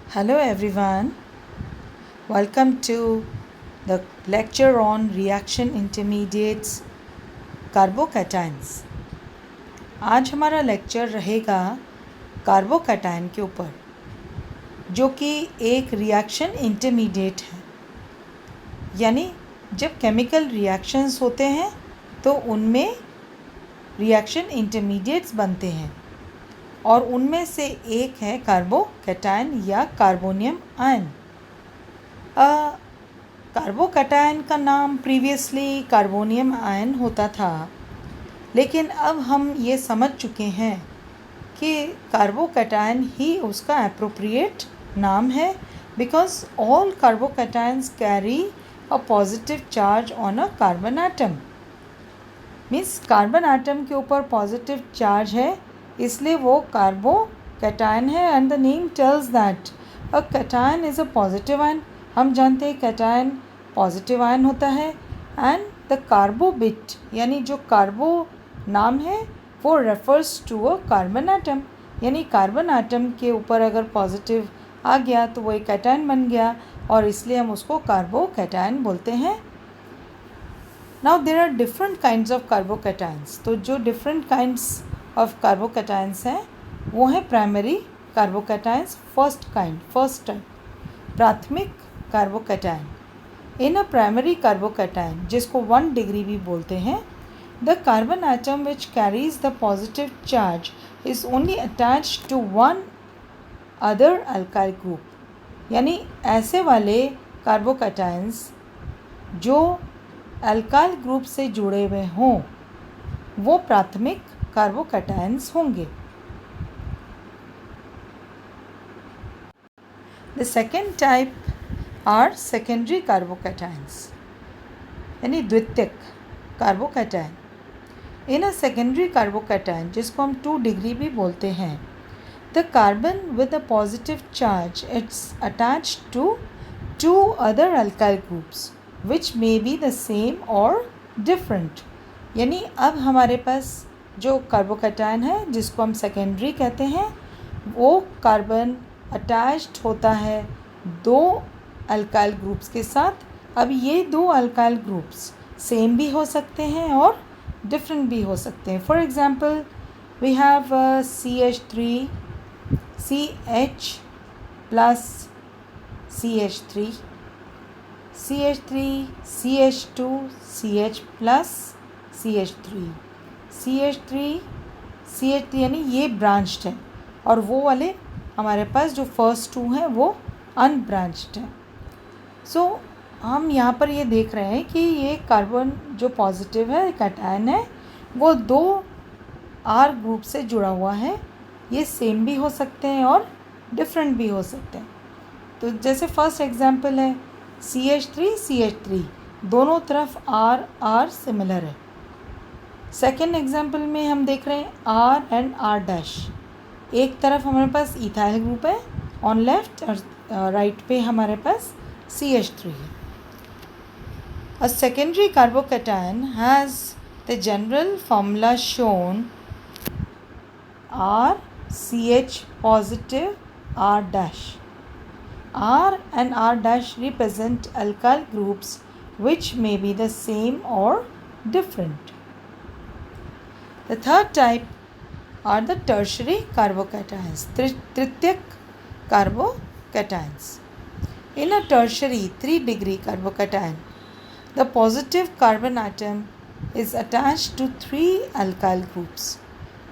Hello everyone, welcome to the lecture on reaction intermediates carbocations. आज हमारा lecture रहेगा carbocation के ऊपर, जो कि एक रिएक्शन इंटरमीडिएट है। यानी जब केमिकल रिएक्शंस होते हैं तो उनमें रिएक्शन इंटरमीडिएट्स बनते हैं और उनमें से एक है कार्बोकैटायन या कार्बोनियम आयन। कार्बोकैटायन का नाम प्रीवियसली कार्बोनियम आयन होता था, लेकिन अब हम ये समझ चुके हैं कि कार्बोकैटायन ही उसका एप्रोप्रिएट नाम है, because all carbocations carry a positive charge on a carbon atom. Means carbon atom के ऊपर पॉजिटिव चार्ज है, इसलिए वो कार्बोकैटायन है। And the name tells that a cation is a positive ion. हम जानते हैं कैटायन पॉजिटिव आयन होता है। एंड द कार्बो बिट यानी जो कार्बो नाम है वो refers to a carbon atom, यानी कार्बन एटम के ऊपर अगर पॉजिटिव आ गया तो वो एक कैटायन बन गया और इसलिए हम उसको कार्बोकैटायन बोलते हैं। Now there are different kinds of carbocations. तो जो डिफरेंट काइंड्स ऑफ कार्बोकैटायंस हैं वो हैं प्राइमरी कार्बोकैटायंस, फर्स्ट टाइप प्राथमिक carbocation. In a primary carbocation, जिसको 1 डिग्री भी बोलते हैं, the carbon atom which carries the positive charge is only attached to one other alkyl group. यानी ऐसे वाले कार्बोकैटायंस जो अल्काइल ग्रुप से जुड़े हुए हों वो प्राथमिक कार्बोकैटायंस होंगे। The second type are secondary carbocations, यानी द्वितीयक carbocation. In a secondary carbocation, जिसको हम 2 डिग्री भी बोलते हैं, the carbon with a positive charge it's attached to 2 other alkyl groups which may be the same और डिफरेंट। यानी अब हमारे पास जो कार्बोकैटायन है जिसको हम सेकेंडरी कहते हैं, वो कार्बन अटैच्ड होता है 2 अल्काइल ग्रुप्स के साथ। अब ये 2 अल्काइल ग्रुप्स सेम भी हो सकते हैं और डिफरेंट भी हो सकते हैं। For example we have CH3 CH plus CH3, CH3 CH2 CH plus CH3, CH3 CH3, यानी ये ब्रांच्ड है और वो वाले हमारे पास जो फर्स्ट 2 हैं वो अनब्रांच्ड हैं। सो हम यहाँ पर ये देख रहे हैं कि ये कार्बन जो पॉजिटिव है कैटायन है वो 2 R ग्रुप से जुड़ा हुआ है। ये सेम भी हो सकते हैं और डिफरेंट भी हो सकते हैं। तो जैसे फर्स्ट एग्जांपल है CH3 CH3, दोनों तरफ R सिमिलर है। सेकेंड एग्जांपल में हम देख रहे हैं R एंड R', एक तरफ हमारे पास इथाइल ग्रुप है ऑन लेफ्ट और राइट पे हमारे पास CH3 है। A secondary carbocation has the general formula shown R CH positive R'. R and R' represent alkyl groups which may be the same or different. The third type are the tertiary carbocations, तृतीयक carbocations. In a tertiary 3 degree carbocation, the positive carbon atom is attached to 3 alkyl groups,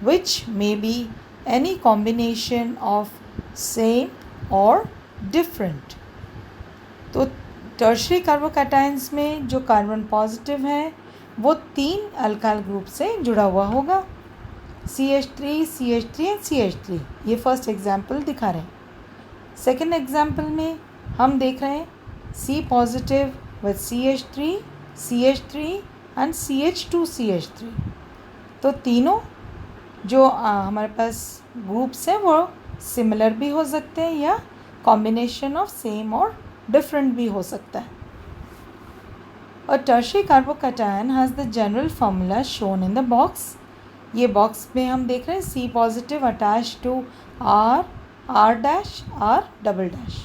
which may be any combination of same or different. तो tertiary carbocations में जो carbon positive है वो 3 alkyl group से जुड़ा हुआ होगा, CH3 CH3 एंड CH3। ये फर्स्ट एग्जाम्पल दिखा रहे हैं। सेकेंड एग्जाम्पल में हम देख रहे हैं C positive with CH3 CH3 and CH2 CH3। तो तीनों जो हमारे पास ग्रुप्स हैं वो सिमिलर भी हो सकते हैं या कॉम्बिनेशन ऑफ सेम और डिफरेंट भी हो सकता है। और tertiary carbocation has the general formula shown in the box. ये बॉक्स में हम देख रहे हैं C positive attach to R R dash, R double dash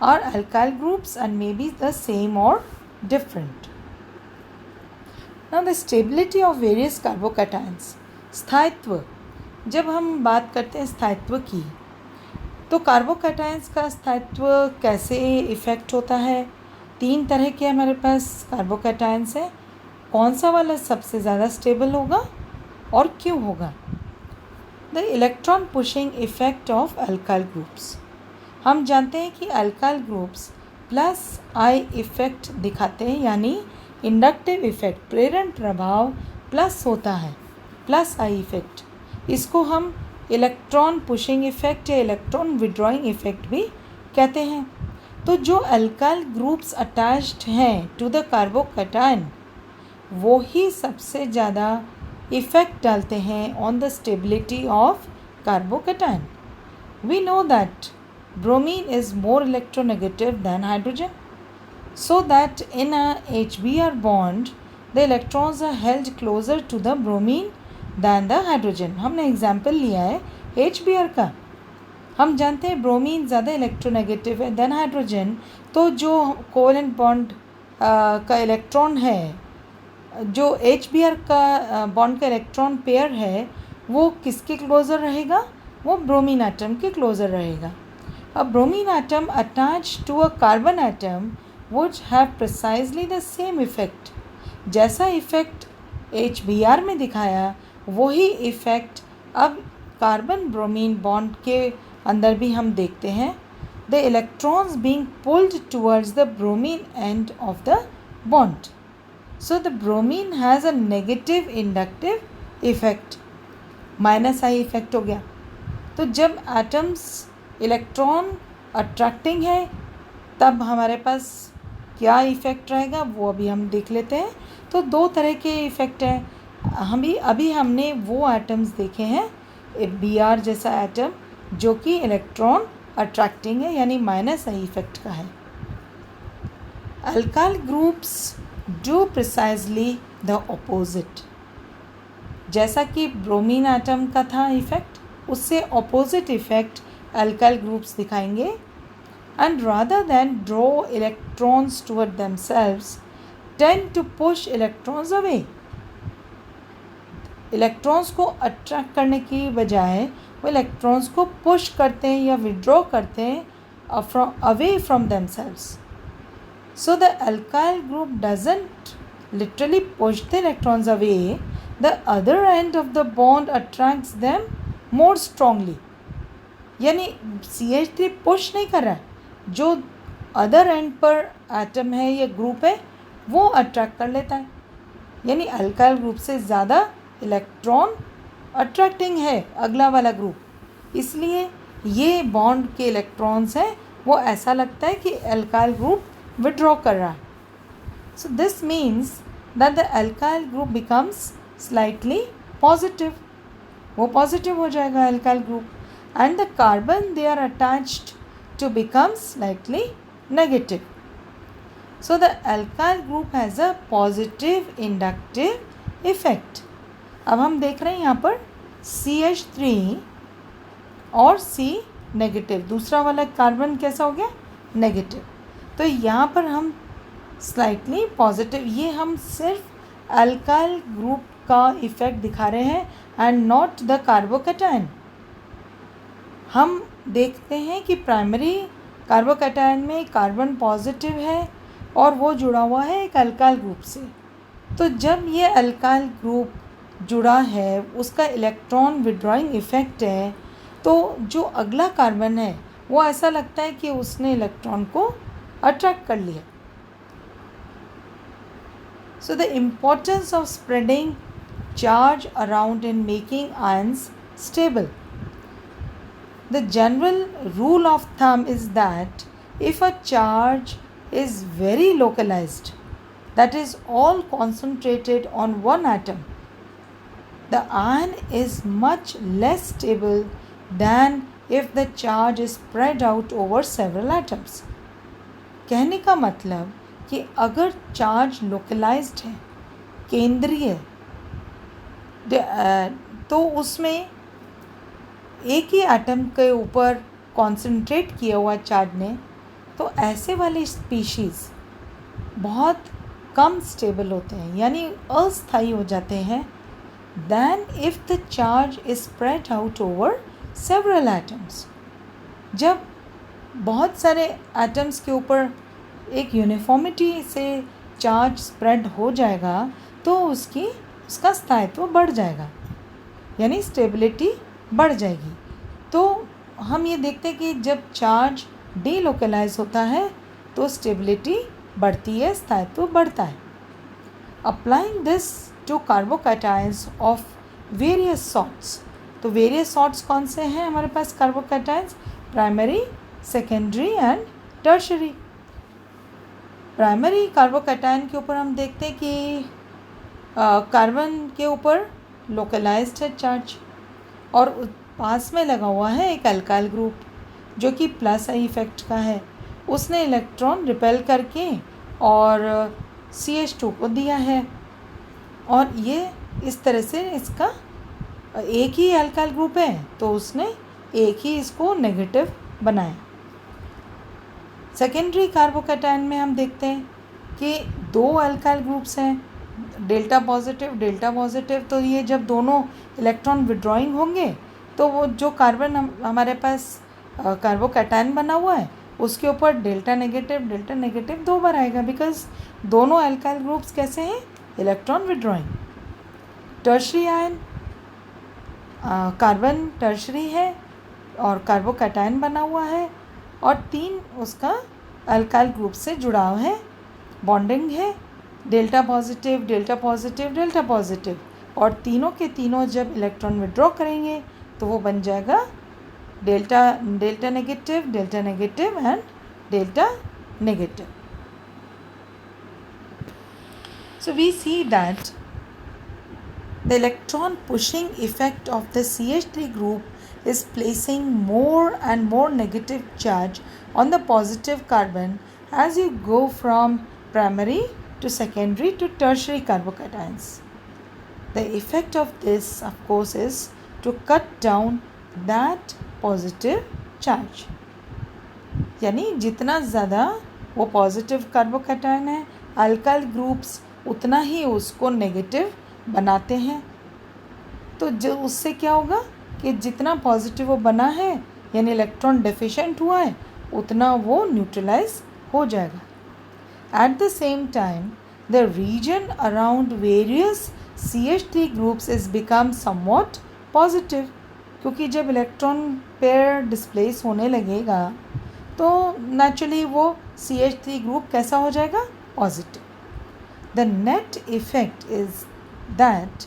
are alkyl groups and may be the same or different. Now the stability of various carbocations. स्थायित्व, जब हम बात करते हैं स्थायित्व की, तो कार्बोकैटायंस का स्थायित्व कैसे इफ़ेक्ट होता है? 3 तरह के हमारे पास कार्बोकैटायंस हैं. कौन सा वाला सबसे ज़्यादा स्टेबल होगा और क्यों होगा? The electron pushing effect of alkyl groups. हम जानते हैं कि अल्काइल ग्रुप्स प्लस आई इफ़ेक्ट दिखाते हैं, यानी इंडक्टिव इफ़ेक्ट, प्रेरण प्रभाव प्लस होता है, प्लस आई इफ़ेक्ट. इसको हम इलेक्ट्रॉन पुशिंग इफ़ेक्ट या इलेक्ट्रॉन विड्रॉइंग इफ़ेक्ट भी कहते हैं. तो जो अल्काइल ग्रुप्स अटैच्ड हैं टू द कार्बोकैटायन, वो ही सबसे ज़्यादा इफ़ेक्ट डालते हैं on the stability of carbocation. We know that bromine is more electronegative than hydrogen, so that in a HBr bond the electrons are held closer to the bromine than the hydrogen. हमने example लिया है HBr का. हम जानते हैं bromine ज़्यादा electronegative है then hydrogen. तो जो कोवेलेंट बॉन्ड का इलेक्ट्रॉन है, जो HBr का बॉन्ड का इलेक्ट्रॉन पेयर है, वो किसके क्लोज़र रहेगा? वो ब्रोमीन एटम के क्लोज़र रहेगा. A bromine atom attached to a carbon atom would have precisely the same effect. जैसा इफ़ेक्ट HBr में दिखाया, वही इफ़ेक्ट अब कार्बन ब्रोमीन बॉन्ड के अंदर भी हम देखते हैं. The electrons being pulled towards the bromine end of the bond. So the bromine has a negative inductive effect. Minus I effect हो गया. तो जब एटम्स इलेक्ट्रॉन अट्रैक्टिंग है, तब हमारे पास क्या इफ़ेक्ट रहेगा वो अभी हम देख लेते हैं. तो 2 तरह के इफ़ेक्ट हैं. अभी हमने वो एटम्स देखे हैं Br जैसा एटम जो कि इलेक्ट्रॉन अट्रैक्टिंग है, यानी माइनस आई इफ़ेक्ट का है. Alkyl groups do precisely the opposite. जैसा कि ब्रोमीन एटम का था इफ़ेक्ट, उससे ऑपोजिट इफ़ेक्ट alkyl groups दिखाएंगे. and rather than draw electrons toward themselves tend to push electrons away. Electrons को अट्रैक्ट करने की बजाय वो इलेक्ट्रॉन्स को पुश करते हैं या विड्रॉ करते हैं away from themselves. So the alkyl group doesn't literally push the electrons away. The other end of the bond attracts them more strongly. यानी CH3 पुश नहीं कर रहा है, जो अदर एंड पर एटम है या ग्रुप है वो अट्रैक्ट कर लेता है. यानी अल्काइल ग्रुप से ज़्यादा इलेक्ट्रॉन अट्रैक्टिंग है अगला वाला ग्रुप, इसलिए ये बॉन्ड के इलेक्ट्रॉन्स हैं वो ऐसा लगता है कि अल्काइल ग्रुप विड्रॉ कर रहा है. So this means that the alkyl group becomes slightly positive. वो पॉजिटिव हो जाएगा alkyl group. And the carbon they are attached to become slightly negative. So the alkyl group has a positive inductive effect. अब हम देख रहे हैं यहाँ पर CH3 और C नेगेटिव, दूसरा वाला कार्बन कैसा हो गया? नेगेटिव. तो यहाँ पर हम स्लाइटली पॉजिटिव, ये हम सिर्फ अल्काइल ग्रुप का इफ़ेक्ट दिखा रहे हैं एंड नॉट द कार्बोकैटायन. हम देखते हैं कि प्राइमरी कार्बोकैटायन में कार्बन पॉजिटिव है और वो जुड़ा हुआ है एक अल्काइल ग्रुप से. तो जब ये अल्काइल ग्रुप जुड़ा है, उसका इलेक्ट्रॉन विड्रॉइंग इफ़ेक्ट है, तो जो अगला कार्बन है वो ऐसा लगता है कि उसने इलेक्ट्रॉन को अट्रैक्ट कर लिया. So the importance of spreading charge around in making ions stable. The general rule of thumb is that if a charge is very localized, that is all concentrated on one atom, the ion is much less stable than if the charge is spread out over several atoms. कहने का मतलब कि अगर charge localised है, केंद्रीय, तो उसमें एक ही एटम के ऊपर कॉन्सेंट्रेट किया हुआ चार्ज ने, तो ऐसे वाले स्पीशीज़ बहुत कम स्टेबल होते हैं, यानी अस्थायी हो जाते हैं, than if the charge is spread out over several atoms. जब बहुत सारे एटम्स के ऊपर एक यूनिफॉर्मिटी से चार्ज स्प्रेड हो जाएगा तो उसका स्थायित्व बढ़ जाएगा, यानी स्टेबिलिटी बढ़ जाएगी। तो हम ये देखते हैं कि जब चार्ज डीलोकलाइज होता है तो स्टेबिलिटी बढ़ती है, स्थायित्व बढ़ता है। Applying this to carbocations of various sorts. तो वेरियस सॉर्ट्स कौन से हैं हमारे पास carbocations? Primary, secondary and tertiary. Primary carbocation के ऊपर हम देखते हैं कि कार्बन के ऊपर लोकलाइज्ड है चार्ज और पास में लगा हुआ है एक अल्काइल ग्रुप जो कि प्लस आई इफेक्ट का है। उसने इलेक्ट्रॉन रिपेल करके और CH2 को दिया है और ये इस तरह से इसका एक ही अल्काइल ग्रुप है तो उसने एक ही इसको नेगेटिव बनाया। सेकेंडरी कार्बोकैटायन में हम देखते हैं कि दो अल्काइल ग्रुप्स हैं, डेल्टा पॉजिटिव। तो ये जब दोनों इलेक्ट्रॉन विड्रॉइंग होंगे तो वो जो कार्बन हमारे पास कार्बोकैटायन बना हुआ है उसके ऊपर डेल्टा नेगेटिव 2 बार आएगा, बिकॉज दोनों अल्काइल ग्रुप्स कैसे हैं? Electron withdrawing. Tertiary ion, carbon tertiary है और कार्बोकैटायन बना हुआ है और 3 उसका अल्काइल ग्रुप से जुड़ाव है, बॉन्डिंग है, डेल्टा पॉजिटिव और तीनों के तीनों जब इलेक्ट्रॉन विड्रॉ करेंगे तो वो बन जाएगा delta negative and delta negative. So we see that the electron pushing effect of the CH3 group is placing more and more negative charge on the positive carbon as you go from primary to secondary to tertiary carbocations. The effect of this, of course, is to cut down that positive charge. यानी जितना ज़्यादा वो positive carbocation है alkyl groups उतना ही उसको negative बनाते हैं। तो जो उससे क्या होगा कि जितना पॉजिटिव वो बना है यानी इलेक्ट्रॉन डेफिशिएंट हुआ है उतना वो न्यूट्रलाइज हो जाएगा। At the same time the region around various CH3 groups is become somewhat positive, क्योंकि जब इलेक्ट्रॉन पेयर डिस्प्लेस होने लगेगा तो नेचुरली वो CH3 ग्रुप कैसा हो जाएगा? Positive. The net effect is that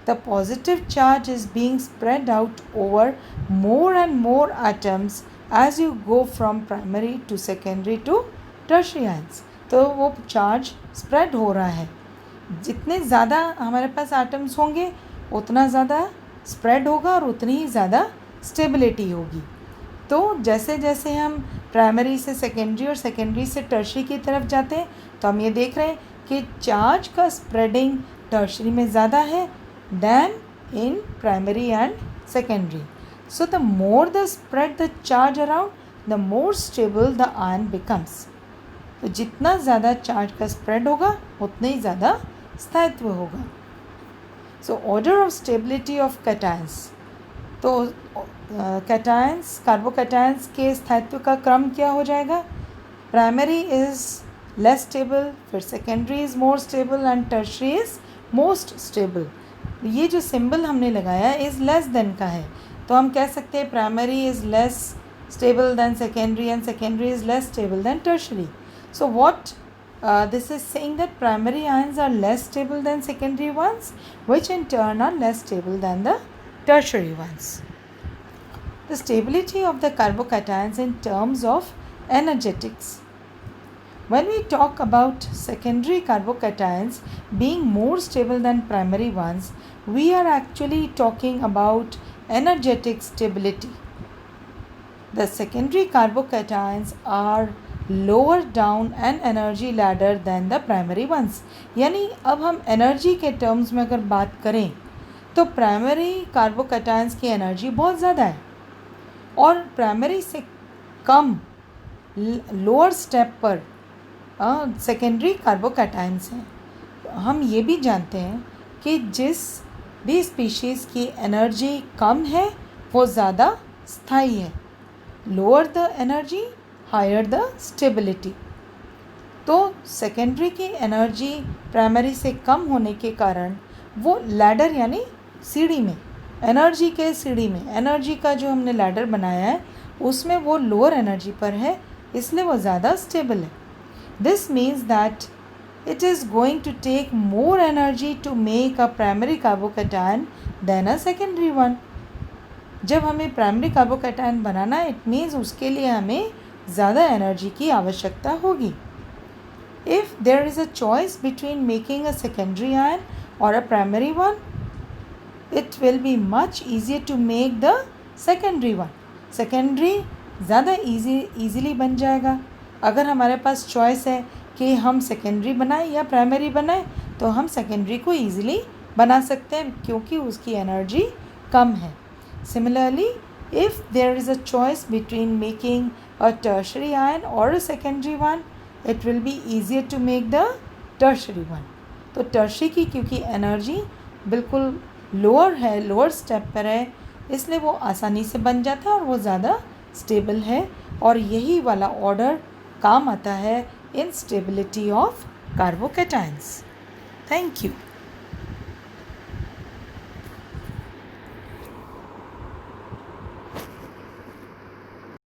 the positive charge is being spread out over more and more atoms as you go from primary to secondary to tertiary ions. तो वो charge spread हो रहा है, जितने ज़्यादा हमारे पास एटम्स होंगे उतना ज़्यादा स्प्रेड होगा और उतनी ही ज़्यादा स्टेबिलिटी होगी। तो जैसे जैसे हम प्राइमरी से सेकेंडरी और सेकेंडरी से टर्शरी की तरफ जाते हैं तो हम ये देख रहे हैं कि चार्ज का स्प्रेडिंग टर्शरी में ज़्यादा है than in primary and secondary. So the more the spread the charge around the more stable the ion becomes. तो जितना ज़्यादा चार्ज का स्प्रेड होगा उतना ही ज़्यादा स्थायित्व होगा। So order of stability of cations. तो कैटायंस कार्बोकैटायंस के स्थायित्व का क्रम क्या हो जाएगा? प्राइमरी इज़ लेस स्टेबल, फिर secondary is more stable and tertiary is most stable. ये जो सिंबल हमने लगाया इज़ लेस देन का है, तो हम कह सकते हैं primary is less stable then secondary and secondary is less stable then tertiary. So what this is saying that primary ions are less stable than secondary ones, which in turn are less stable than the tertiary ones. The stability of the carbocations in terms of energetics. When we talk about secondary carbocations being more stable than primary ones, we are actually talking about energetic stability. The secondary carbocations are lower down an energy ladder than the primary ones. यानी अब हम energy के terms में अगर बात करें तो primary carbocations की एनर्जी बहुत ज़्यादा है और प्राइमरी से कम लोअर स्टेप पर सेकेंडरी कार्बोकैटायंस हैं। हम ये भी जानते हैं कि जिस भी स्पीशीज़ की एनर्जी कम है वो ज़्यादा स्थायी है। Lower the energy higher the stability. तो सेकेंडरी की एनर्जी प्राइमरी से कम होने के कारण वो लैडर यानी सीढ़ी में, एनर्जी के सीढ़ी में, एनर्जी का जो हमने लैडर बनाया है उसमें वो लोअर एनर्जी पर है, इसलिए वो ज़्यादा स्टेबल है। This means that it is going to take more energy to make a primary carbocation than a secondary one. जब हमें प्राइमरी कार्बोकैटायन बनाना है इट मीन्स उसके लिए हमें ज़्यादा एनर्जी की आवश्यकता होगी। If there is a choice between making a secondary ion or a primary one, it will be much easier to make the secondary one. Secondary ज़्यादा easily बन जाएगा। अगर हमारे पास चॉइस है कि हम सेकेंडरी बनाएं या प्राइमरी बनाएं तो हम सेकेंडरी को ईज़िली बना सकते हैं क्योंकि उसकी एनर्जी कम है। Similarly if there is a choice between making a tertiary ion और a secondary one, it will be easier to make the tertiary one. तो टर्शरी की क्योंकि एनर्जी बिल्कुल लोअर है, लोअर स्टेप पर है, इसलिए वो आसानी से बन जाता है और वो ज़्यादा स्टेबल है। और यही वाला ऑर्डर काम आता है in stability of carbocations. Thank you.